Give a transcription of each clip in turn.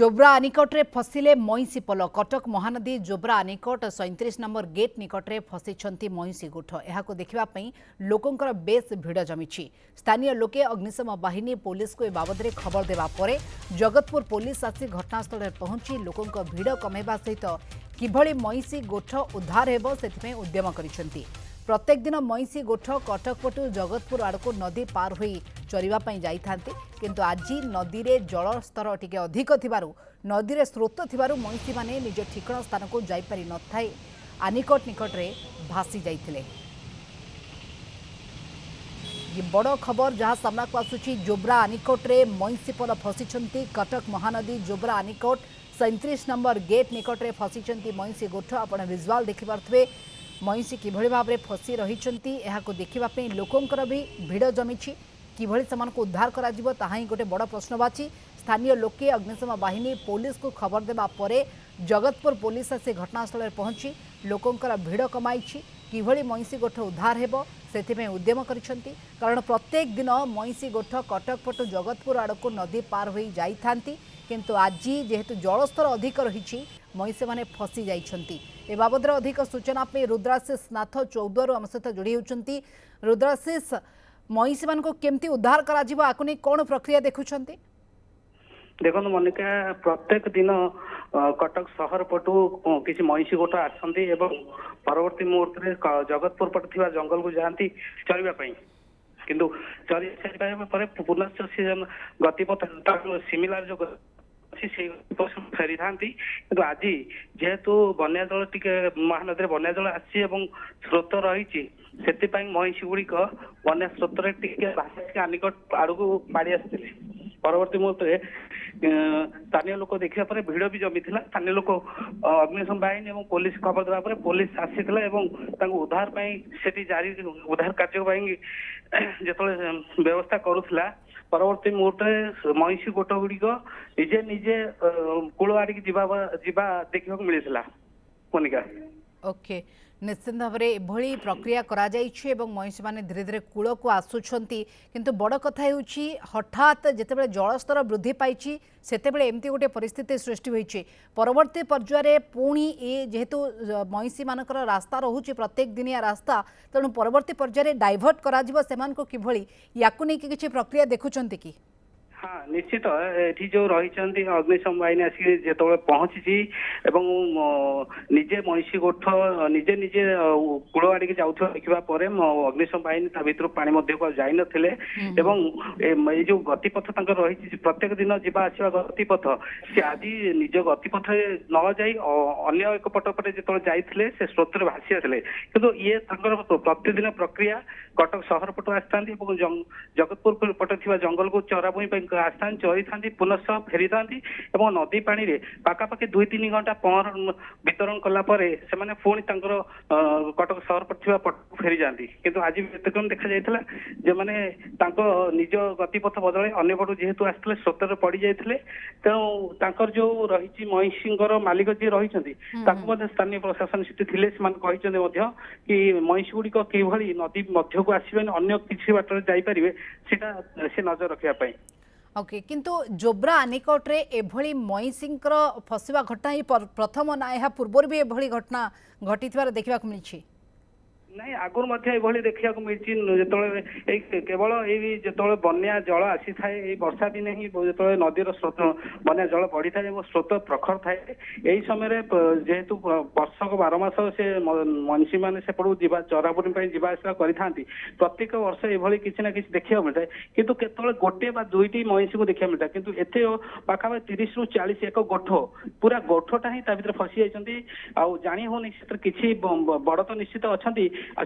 जोब्रा आनिकट रे फसिले मईसी पल Cuttack Mahanadi जोब्रा आनिकट 37 number gate निकट रे फसिछंती मईसी गोठ एहाको देखिबापई लोकंकर बेस भिड़ जमिछि। स्थानीय लोके अग्निशम बाहिनी पुलिस को ए बाबद रे खबर देवा परे जगतपुर पुलिस आसी घटनास्थल रे पहुंची लोकंक भिड़ कमेबा सहित किभଳି मईसी गोठ उद्धार हेबो सेथिपई उद्यम करिसेंती। प्रत्येक दिन मईसी गोठ कटक पटु जगतपुर आड़को नदी पार होई चरिबा जाइथांती किंतु आज नदी रे जलस्तर टिके अधिक थिबारु नदी रे स्रोत थिबारु मईसी माने निज ठिकण स्थान को जाई पारि नथाई आनिकट निकट रे भासी जाइथिले। ये बड़ खबर जहां सामना को आसुची जोब्रा आनिकट रे मईसी पल फसिछंती कटक महानदी जोब्रा आनिकट 37 नंबर गेट निकट रे फसिछंती मईसी गोठ आपण विजुअल देखि पारथबे मईसी किभଳି भाबरे फसी रहिछंती एहाको देखिबा पे लोकंकर भी भिड़ जमिछि किभଳି समान को उद्धार करा जिवो ताहा ही गोटे बड़ प्रश्नवाची। स्थानीय लोके अग्निशम बाहिनी पुलिस को खबर देबा परे जगतपुर पुलिस आसी घटनास्थल रे पहुंची लोकंकर भिड़ कमाइछि किभଳି मईसी गोठ उद्धार हेबो सेथिपे उद्यम करिसंती कारण प्रत्येक दिन मईसी गोठ कटक पटु जगतपुर आड़को नदी पार होई जाइथांती किंतु आज जेहेतु जलस्तर अधिक रही मईसी माने फसी जाइछंती। ए बाबद अधिक सूचना पे रुद्राशीष नाथ चौद्वार आम सहित जोड़ी होती। रुद्राशीष मईसी मान को केमती उद्धार करा जिवो आकु नै कोन प्रक्रिया देखुछंती? देखो मनिका प्रत्येक दिन कटक सहर पटु किसी मईसी गोठ आसती एवं परवर्ती मुहूर्त में जगतपुर पटु थिबा जंगल को जाती चरिबा पई किंतु चरी सारिबा परे पुनश्च सीजन गतिपथ सिमिलार जो फेरी था कि आज जेहेतु बन्या जल टिके महानदी बन्या जल आसी स्रोत रही से मईसी गुड़िक बन्या स्रोत भाषा आनिकट आड़क माड़ी आसते परवर्ती मुहूर्त स्थानीय लोक देखा भिड़ भी जमी था। स्थानीय लोक अग्निशम बाहिनी और पुलिस खबर देवा पुलिस आसी उद्धार से जारी उद्धार कार्य जो व्यवस्था करुला परवर्ती मुहूर्त मईसी गोट गुड़िक निजे निजे कूल आड़ की देखा मिलता मोनिका। ओके निश्चित भाव में एभली प्रक्रिया करा जाइछि एवं मईसी माने धीरे धीरे कूल को आसुछंती किंतु बड़ कथा होउछि हठात जेतेबेले जलस्तर वृद्धि पाइछि सेतेबेले एमती गोटे परिस्थिति सृष्टि होइछि परवर्ती पर्याୟରେ पुणी ए जेहेतु मईसी मानकर रास्ता रहुछि प्रत्येक दिनिया रास्ता तेणु परवर्ती पर्याୟରେ डाइवर्ट करा जिवो सेमान को किभଳି याकु नै किछि प्रक्रिया देखुछंती कि? हाँ निश्चित ये जो रही अग्निशम बाहिनी आसिक जो पहुंची निजे मईसी गोठ निजे निजे कूल आड़ की जाऊँ देखा अग्निशम बाहिनी भर पानी जाई नथिले ये जो गतिपथ रही प्रत्येक दिन जावा आसवा गतिपथ सी आज निज गतिपथ न जाई अन्य एक पटपटे जो जाते से स्रोत भासी आते कि ये प्रतिदिन प्रक्रिया कटक सहर पटु आसता जगतपुर पटे जंगल को चराबुई आसता चरी था पुनः फेरी था नदी पानी रे पाखापाखि 2-3 घंटा पहर वितरण कलापर से पुणी कटक सहर पट फेरी जाती किंतु आज व्यतिक्रम देखा जाता जो मैंने निज गतिपथ बदल अन्य पटू जेहेतु आसते स्रोत पड़ जाते तेणु जो रही मईसी मालिक जी रही स्थानीय प्रशासन से कि मईसी गुड़िक किभଳି नदी मध्य को आसबे अन्य किसी बाटर जापारे से नजर रखापी। ओके किंतु जोब्रा आनिकट रे एभली मईसींकर फसवा घटना ही प्रथम ना यह पूर्व भी एभली घटना घटी देखा मिली नहीं आगुरी देखा मिली जो केवल जो बन्या जल आसी थाए वर्षा दिन ही जो नदीर स्रोत बन्या जल बढ़ी थाए स्रोत प्रखर थाए यही समय जेहेतु वर्षक 12 मास से मनीषी मैंने सेपटू चरापुरी जावासवा करते प्रत्येक वर्ष ये किसी ना किसी देखा मिलता है किंतु केतल गोटे बा दुईटी मईसी को देखा मिलता है किंतु एते पाखापाखि 30 ରୁ 40 एक गोठ पूरा गोठटा ही फसी जाती जाणी होनी किसी बड़ तो निश्चित अच्छा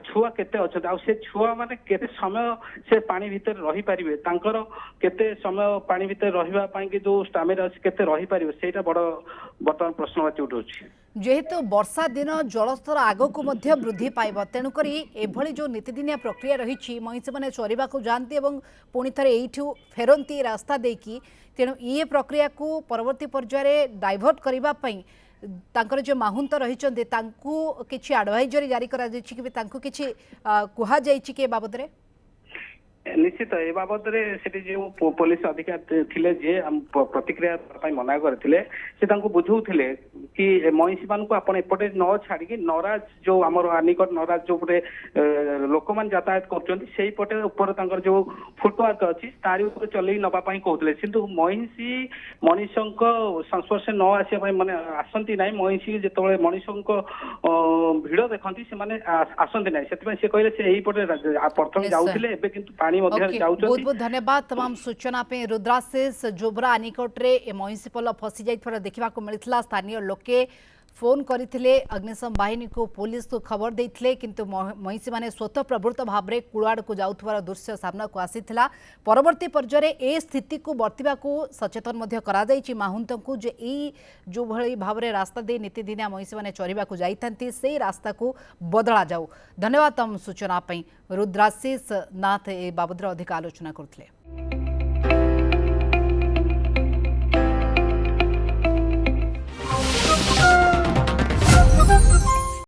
छुआ केते अच्छा से छुआ माने केते समय से पानी भीतर रही पारिबे तांकर केते समय पानी भीतर रहिबा पई कि जो स्टामिना अछि केते रही पारिबे सेटा बड़ वर्तमान प्रश्नवाची उठुछि। जेहेतु वर्षा दिन जलस्तर आगक वृद्धि पाइब तेणुक एभली जो नीतिदिनिया प्रक्रिया रही मईसी मैंने चरवा को जाती पुणी थे यू फेरती रास्ता देकी तेणु ये प्रक्रिया को परवर्ती पर्यायर डाइवर्ट करने तांकर जो माहुंत रही किसी आडभाइजरी जारी करा कि किसी कहुई कि बाबद रे निश्चित ए बाबद से जो पुलिस अधिकारी थिले जे प्रतिक्रिया ପାଇଁ ମନା କରିଥିଲେ ସେ ତାଙ୍କୁ ବୁଝଉଥିଲେ କି ମଇଁଷି ମାନଙ୍କୁ ଆପଣ ଏପଟେ ନ ଛାଡିକି ନରାଜ ଯୋଉ ଆମର ଆନିକଟ ନରାଜ ଯୋଉ ପଟେ ଲୋକମାନେ ଯାତାୟାତ କରୁଛନ୍ତି ସେଇପଟେ ଉପରେ ତାଙ୍କର ଯୋଉ ଫୁଟୱାର୍କ ଅଛି ତାରି ଉପରେ ଚଲେଇ ନବା ପାଇଁ କହୁଥିଲେ କିନ୍ତୁ ମଇଁଷି ମଣିଷଙ୍କ ସଂସ୍ପର୍ଶ ନ ଆସିବା ପାଇଁ ମାନେ ଆସନ୍ତି ନାହିଁ ମଇଁଷି ଯେତେବେଳେ ମଣିଷଙ୍କ ଭିଡ ଦେଖନ୍ତି ସେମାନେ ଆସନ୍ତି ନାହିଁ ସେଥିପାଇଁ ସେ କହିଲେ ସେ ଏଇପଟେ ପ୍ରଥମେ ଯାଉଥିଲେ ଏବେ କିନ୍ତୁ ପାଣି ମଧ୍ୟ बहुत बहुत धन्यवाद तमाम सूचना पे रुद्राशीष जोब्रा निकटरे ए महीसीपल फसी जाइथिबार देखा मिलता स्थानीय लोके फोन करते अग्निशम बाहिनी को पुलिस को खबर देते किंतु महीसी मैंने स्वतः प्रवृत्त भाव में कूड़ाड़ को जाऊर दृश्य सामना को आसीथिला परवर्ती पर्यायर ए स्थिति को बर्तिबा को सचेतन माहुंत को जे जो भली भाव में रास्ता दे नीतिदिनिया महीसी मैंने चरवा को जाती से रास्ता को बदला जाऊ। धन्यवाद तम सूचना रुद्राशीष नाथ ए बाबद अधिक आलोचना करथिले।